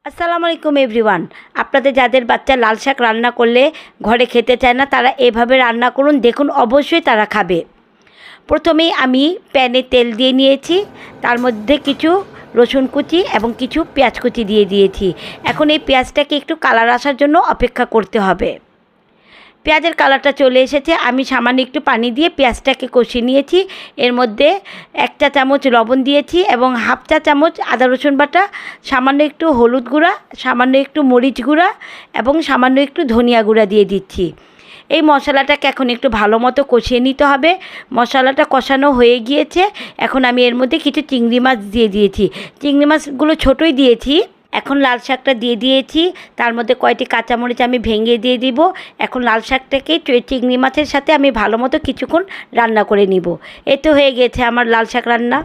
আসসালামু আলাইকুম এভরিওয়ান। আপনাদের যাদের বাচ্চা লাল শাক রান্না করলে ঘরে খেতে চায় না, তারা এভাবে রান্না করুন, দেখুন অবশ্যই তারা খাবে। প্রথমেই আমি প্যানে তেল দিয়ে নিয়েছি, তার মধ্যে কিছু রসুন কুচি এবং কিছু পেঁয়াজ কুচি দিয়ে দিয়েছি। এখন এই পেঁয়াজটাকে একটু কালার আসার জন্য অপেক্ষা করতে হবে। পেঁয়াজের কালারটা চলে এসেছে, আমি সামান্য একটু পানি দিয়ে পেঁয়াজটাকে কষিয়ে নিয়েছি। এর মধ্যে 1 চা চামচ লবণ দিয়েছি এবং 1/2 চা চামচ আদা রসুন বাটা, সামান্য একটু হলুদ গুঁড়া, সামান্য একটু মরিচ গুঁড়া এবং সামান্য একটু ধনিয়া গুঁড়া দিয়ে দিচ্ছি। এই মশলাটাকে এখন একটু ভালো মতো কষিয়ে নিতে হবে। মশলাটা কষানো হয়ে গিয়েছে। এখন আমি এর মধ্যে কিছু চিংড়ি মাছ দিয়ে দিয়েছি। চিংড়ি মাছগুলো ছোটোই দিয়েছি। এখন লাল শাকটা দিয়ে দিয়েছি, তার মধ্যে কয়টি কাঁচামরিচ আমি ভেঙে দিয়ে দিব। এখন লাল শাকটাকে চিংড়ি মাছের সাথে আমি ভালো মতো কিছুক্ষণ রান্না করে নিব। এই তো হয়ে গেছে আমার লাল শাক রান্না।